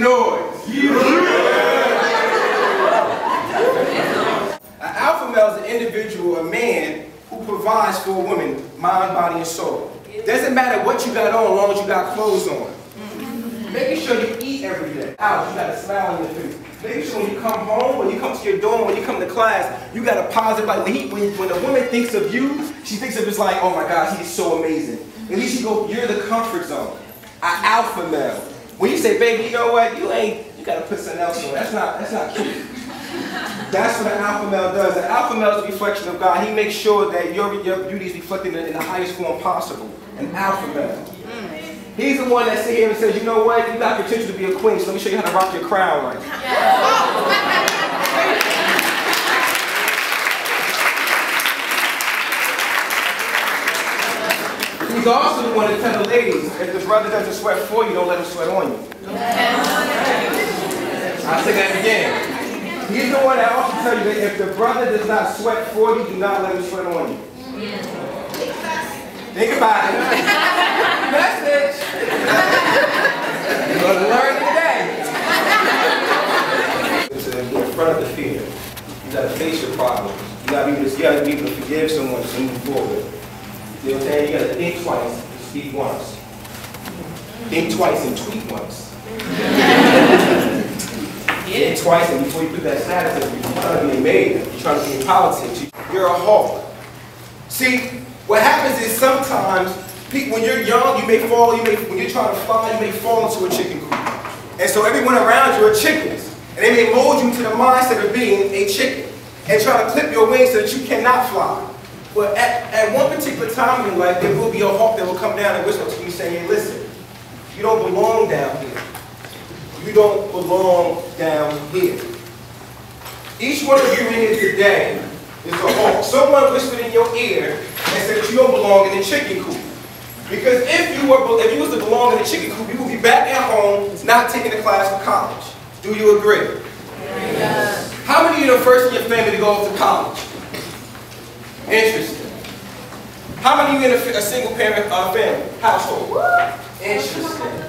noise. An alpha male is an individual, a man, who provides for a woman, mind, body, and soul. Doesn't matter what you got on, as long as you got clothes on. Making sure you eat every day. Out, you got a smile on your face. Making sure when you come home, when you come to your dorm, when you come to class, you got a positive, like when a woman thinks of you, she thinks of it's like, oh my gosh, he's so amazing. At least you're the comfort zone. An alpha male. When you say, baby, you know what, you gotta put something else on. That's not cute. That's what an alpha male does. An alpha male is a reflection of God. He makes sure that your beauty is reflected in the highest form possible. An alpha male. He's the one that sits here and says, you know what, you got potential to be a queen, so let me show you how to rock your crown right. He's also the one that tells the ladies, if the brother doesn't sweat for you, don't let him sweat on you. I'll say that again. He's the one that also tells you that if the brother does not sweat for you, do not let him sweat on you. Think about it. Message. You're going to learn today. So in front of the fear, you got to face your problems. You got to be able to forgive someone to move forward. You know what I'm saying? You got to think twice and speak once. Think twice and tweet once. Think twice and before you put that status up, you're trying to be made, you're trying to be in politics, you're a hawk. See, what happens is sometimes, when you're young, you may fall, when you're trying to fly, you may fall into a chicken coop. And so everyone around you are chickens. And they may mold you to the mindset of being a chicken and try to clip your wings so that you cannot fly. But at one particular time in your life, there will be a hawk that will come down and whisper to you saying, hey, listen, you don't belong down here. You don't belong down here. Each one of you in here today is a hawk. Someone whispered in your ear and said that you don't belong in the chicken coop. Because if you was to belong in the chicken coop, you would be back at home, not taking a class for college. Do you agree? Yes. How many of you are the first in your family to go off to college? Interesting. How many of you in a single parent family, household? Interesting.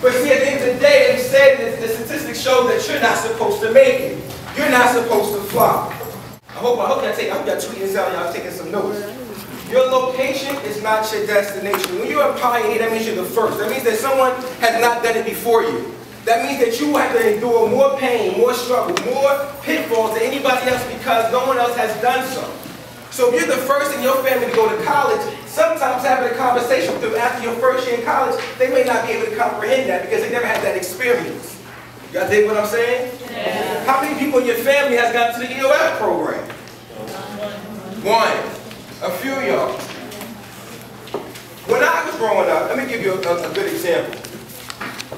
But see, at the end of the day, they said that the statistics show that you're not supposed to make it. You're not supposed to fly. I hope y'all tweeting this out, y'all taking some notes. Your location is not your destination. When you're a pioneer, that means you're the first. That means that someone has not done it before you. That means that you have to endure more pain, more struggle, more pitfalls than anybody else because no one else has done so. So if you're the first in your family to go to college, sometimes having a conversation with them after your first year in college, they may not be able to comprehend that because they never had that experience. You guys dig what I'm saying? Yeah. How many people in your family has gotten to the EOF program? One. A few of y'all. When I was growing up, let me give you a good example.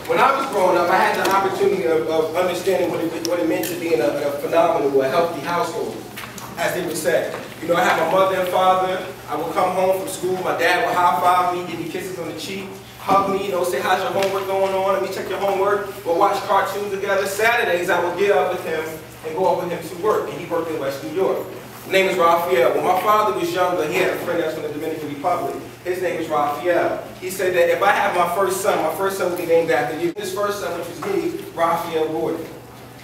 When I was growing up, I had the opportunity of understanding what it meant to be in a phenomenal, a healthy household, as they would say. You know, I had my mother and father. I would come home from school. My dad would high-five me, give me kisses on the cheek, hug me, you know, say, how's your homework going on? Let me check your homework. We'll watch cartoons together. Saturdays, I would get up with him and go up with him to work, and he worked in West New York. His name is Rahfeal. When my father was younger, he had a friend that's from the Dominican Republic. His name is Rahfeal. He said that if I have my first son would be named after you. His first son, which was me, Rahfeal Gordon.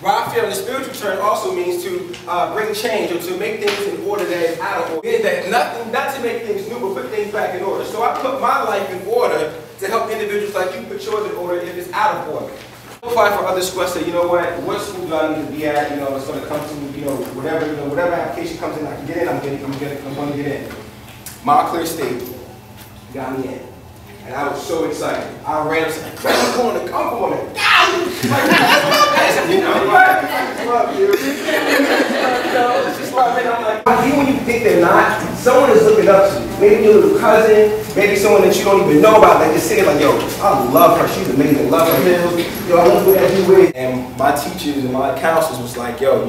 Rahfeal in the spiritual term also means to bring change or to make things in order that is out of order. Meaning that not to make things new, but put things back in order. So I put my life in order to help individuals like you put yours in order if it's out of order. Apply for other schools. Say, you know what school do I need to be at? You know, it's going to come to, whatever application comes in, I can get in. I'm going to get in. Montclair State got me in, and I was so excited. I ran and said, I'm going. You know what? Love you. It's just love it. I'm like, even when you think they're not, someone is looking up to you. Maybe your little cousin, maybe someone that you don't even know about. Like just saying, like, yo, I love her. She's amazing. Love her. Yo, I want to go that you with. And my teachers and my counselors was like, yo,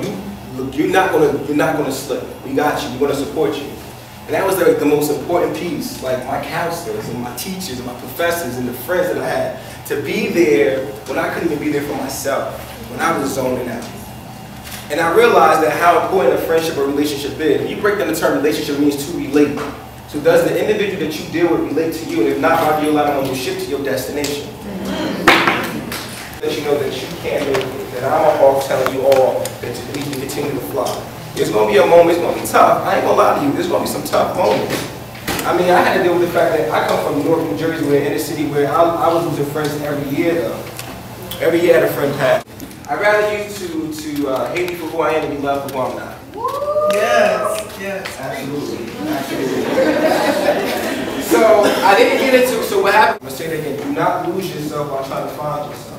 you're not gonna slip. We got you. We're gonna support you. And that was the most important piece. Like my counselors and my teachers and my professors and the friends that I had to be there when I couldn't even be there for myself. When I was zoning out. And I realized that how important a friendship or relationship is. When you break down the term relationship, it means to relate. So does the individual that you deal with relate to you? And if not, how do you allow them to shift to your destination? Let you know that you can't make it, that I'm off telling you all that we can continue to fly. There's going to be a moment, it's going to be tough. I ain't going to lie to you, there's going to be some tough moments. I mean, I had to deal with the fact that I come from North New Jersey, where in a city where I was losing friends every year, though. Every year I had a friend pass. I'd rather you to hate me for who I am and be loved for who I'm not. Yes, yes. Absolutely, absolutely. So, I didn't get into, so what happened? I'm going to say that again, do not lose yourself while trying to find yourself.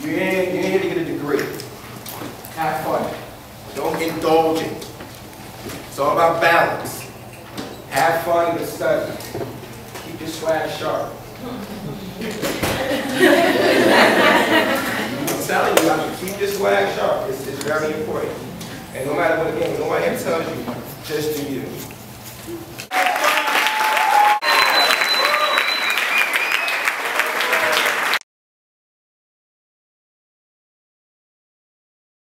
You're in here to get a degree. Have fun. Don't indulge it. It's all about balance. Have fun to study. Keep your swag sharp. I'm telling you, keep your swag sharp. It's very important. And no matter what, again, nobody ever tells you, just do you.